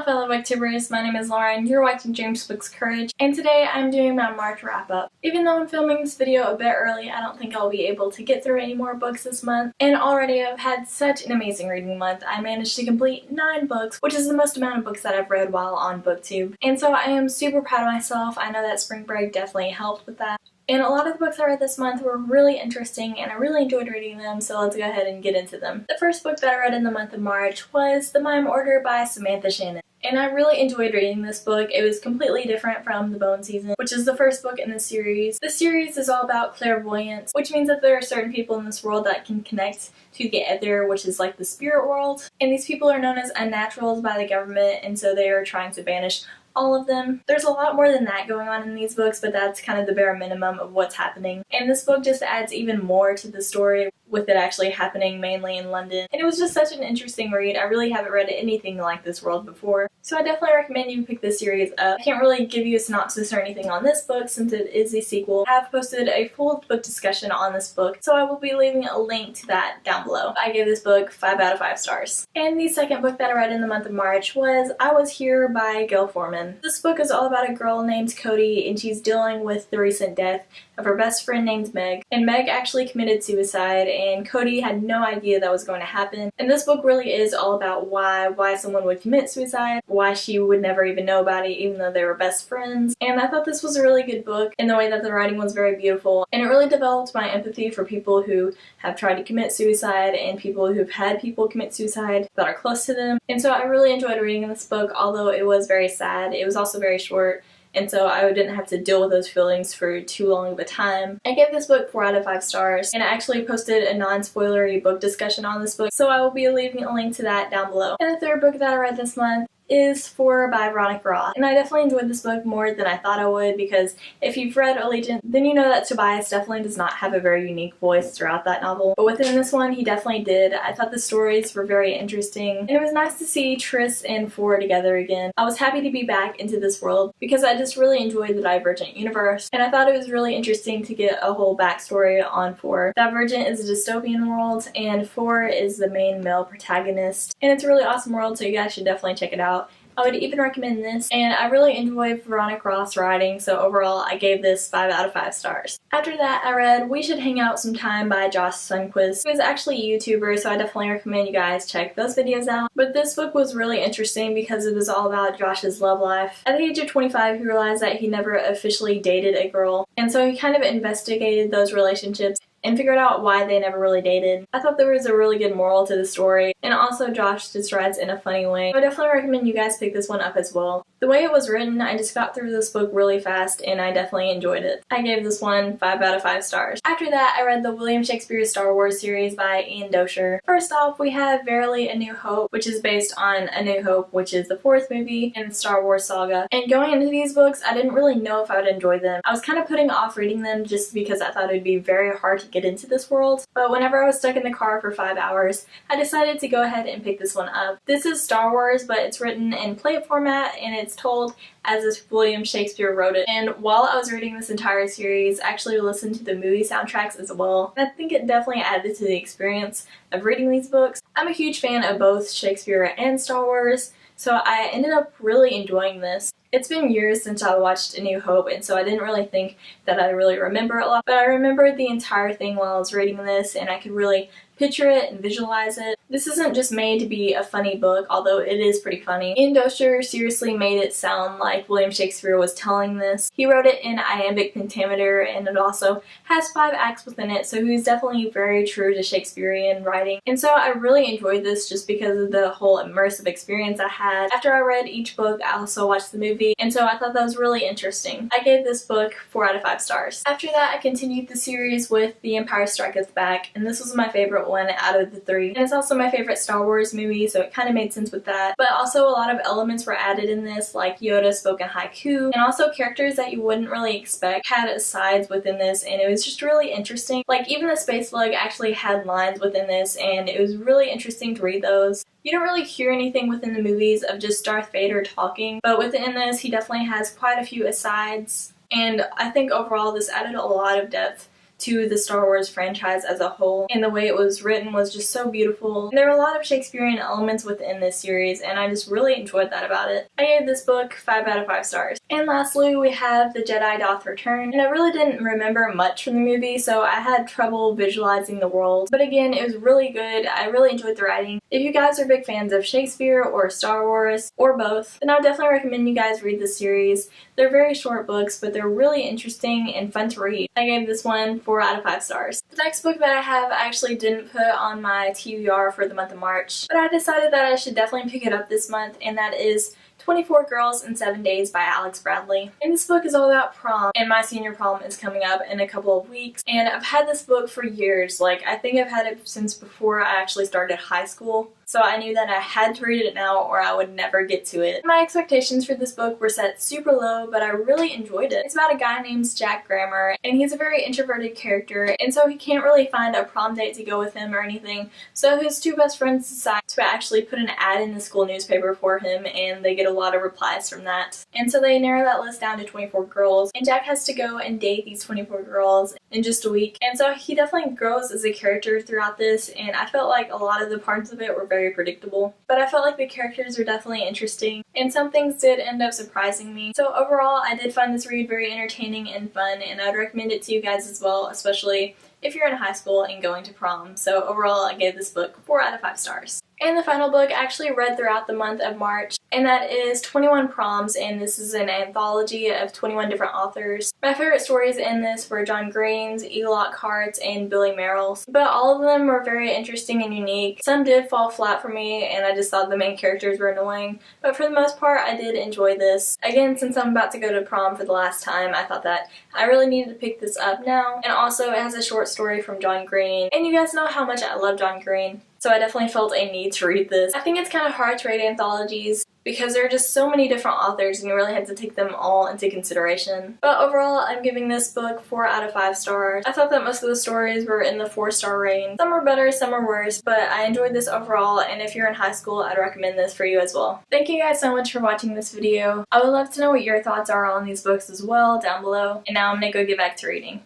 Hello fellow booktubers, my name is Lauren, you're watching James Books Courage, and today I'm doing my March wrap-up. Even though I'm filming this video a bit early, I don't think I'll be able to get through any more books this month, and already I've had such an amazing reading month. I managed to complete 9 books, which is the most amount of books that I've read while on BookTube, and so I am super proud of myself. I know that spring break definitely helped with that. And a lot of the books I read this month were really interesting and I really enjoyed reading them, so let's go ahead and get into them. The first book that I read in the month of March was The Mime Order by Samantha Shannon. And I really enjoyed reading this book. It was completely different from The Bone Season, which is the first book in the series. The series is all about clairvoyance, which means that there are certain people in this world that can connect to the ether, which is like the spirit world. And these people are known as unnaturals by the government, and so they are trying to banish all of them. There's a lot more than that going on in these books, but that's kind of the bare minimum of what's happening. And this book just adds even more to the story, with it actually happening mainly in London. And it was just such an interesting read. I really haven't read anything like this world before, so I definitely recommend you pick this series up. I can't really give you a synopsis or anything on this book since it is a sequel. I have posted a full book discussion on this book, so I will be leaving a link to that down below. I gave this book 5 out of 5 stars. And the second book that I read in the month of March was I Was Here by Gail Foreman. This book is all about a girl named Cody, and she's dealing with the recent death of her best friend named Meg. And Meg actually committed suicide, and Cody had no idea that was going to happen. And this book really is all about why someone would commit suicide, why she would never even know about it even though they were best friends. And I thought this was a really good book in the way that the writing was very beautiful, and it really developed my empathy for people who have tried to commit suicide and people who've had people commit suicide that are close to them. And so I really enjoyed reading this book, although it was very sad. It was also very short, and so I didn't have to deal with those feelings for too long of a time. I gave this book 4 out of 5 stars, and I actually posted a non-spoilery book discussion on this book, so I will be leaving a link to that down below. And the third book that I read this month is For by Veronica Roth. And I definitely enjoyed this book more than I thought I would, because if you've read Allegiant, then you know that Tobias definitely does not have a very unique voice throughout that novel. But within this one, he definitely did. I thought the stories were very interesting, and it was nice to see Triss and For together again. I was happy to be back into this world because I just really enjoyed the Divergent universe, and I thought it was really interesting to get a whole backstory on For. Divergent is a dystopian world, and For is the main male protagonist, and it's a really awesome world, so you guys should definitely check it out. I would even recommend this, and I really enjoyed Veronica Roth's writing, so overall I gave this 5 out of 5 stars. After that, I read We Should Hang Out Sometime by Josh Sundquist, who is actually a YouTuber, so I definitely recommend you guys check those videos out. But this book was really interesting because it was all about Josh's love life. At the age of 25, he realized that he never officially dated a girl, and so he kind of investigated those relationships and figured out why they never really dated. I thought there was a really good moral to the story, and also Josh just writes in a funny way. I would definitely recommend you guys pick this one up as well. The way it was written, I just got through this book really fast and I definitely enjoyed it. I gave this one 5 out of 5 stars. After that, I read the William Shakespeare Star Wars series by Ian Doescher. First off, we have Verity A New Hope, which is based on A New Hope, which is the 4th movie in the Star Wars saga. And going into these books, I didn't really know if I would enjoy them. I was kind of putting off reading them just because I thought it would be very hard to get into this world. But whenever I was stuck in the car for 5 hours, I decided to go ahead and pick this one up. This is Star Wars, but it's written in play format, and it's told as if William Shakespeare wrote it. And while I was reading this entire series, I actually listened to the movie soundtracks as well. I think it definitely added to the experience of reading these books. I'm a huge fan of both Shakespeare and Star Wars, so I ended up really enjoying this. It's been years since I watched A New Hope, and so I didn't really think that I really remember a lot, but I remembered the entire thing while I was reading this, and I could really picture it and visualize it. This isn't just made to be a funny book, although it is pretty funny. Ian Doescher seriously made it sound like William Shakespeare was telling this. He wrote it in iambic pentameter, and it also has 5 acts within it, so he's definitely very true to Shakespearean writing. And so I really enjoyed this just because of the whole immersive experience I had. After I read each book, I also watched the movie, and so I thought that was really interesting. I gave this book 4 out of 5 stars. After that, I continued the series with The Empire Striketh Back, and this was my favorite one out of the 3. And it's also my favorite Star Wars movie, so it kind of made sense with that. But also a lot of elements were added in this, like Yoda spoke in haiku, and also characters that you wouldn't really expect had asides within this, and it was just really interesting. Like, even the Space Slug actually had lines within this, and it was really interesting to read those. You don't really hear anything within the movies of just Darth Vader talking, but within this, he definitely has quite a few asides, and I think overall this added a lot of depth to the Star Wars franchise as a whole, and the way it was written was just so beautiful. And there were a lot of Shakespearean elements within this series, and I just really enjoyed that about it. I gave this book 5 out of 5 stars. And lastly, we have The Jedidox Return, and I really didn't remember much from the movie, so I had trouble visualizing the world. But again, it was really good. I really enjoyed the writing. If you guys are big fans of Shakespeare or Star Wars, or both, then I would definitely recommend you guys read this series. They're very short books, but they're really interesting and fun to read. I gave this one 4 out of 5 stars. The next book that I have I actually didn't put on my TBR for the month of March, but I decided that I should definitely pick it up this month, and that is 24 Girls in 7 Days by Alex Bradley. And this book is all about prom, and my senior prom is coming up in a couple of weeks, and I've had this book for years. Like, I think I've had it since before I actually started high school. So I knew that I had to read it now or I would never get to it. My expectations for this book were set super low, but I really enjoyed it. It's about a guy named Jack Grammer, and he's a very introverted character, and so he can't really find a prom date to go with him or anything. So his 2 best friends decide to actually put an ad in the school newspaper for him, and they get a lot of replies from that. And so they narrow that list down to 24 girls, and Jack has to go and date these 24 girls in just a week. And so he definitely grows as a character throughout this, and I felt like a lot of the parts of it were very predictable. But I felt like the characters were definitely interesting, and some things did end up surprising me. So overall, I did find this read very entertaining and fun, and I'd recommend it to you guys as well, especially if you're in high school and going to prom. So overall, I gave this book 4 out of 5 stars. And the final book I actually read throughout the month of March, and that is 21 Proms, and this is an anthology of 21 different authors. My favorite stories in this were John Green's, E. Lockhart's, and Billy Merrill's, but all of them were very interesting and unique. Some did fall flat for me, and I just thought the main characters were annoying, but for the most part, I did enjoy this. Again, since I'm about to go to prom for the last time, I thought that I really needed to pick this up now. And also, it has a short story from John Green, and you guys know how much I love John Green, so I definitely felt a need to read this. I think it's kind of hard to read anthologies because there are just so many different authors and you really have to take them all into consideration. But overall, I'm giving this book 4 out of 5 stars. I thought that most of the stories were in the 4-star range. Some were better, some were worse, but I enjoyed this overall, and if you're in high school, I'd recommend this for you as well. Thank you guys so much for watching this video. I would love to know what your thoughts are on these books as well down below, and now I'm gonna go get back to reading.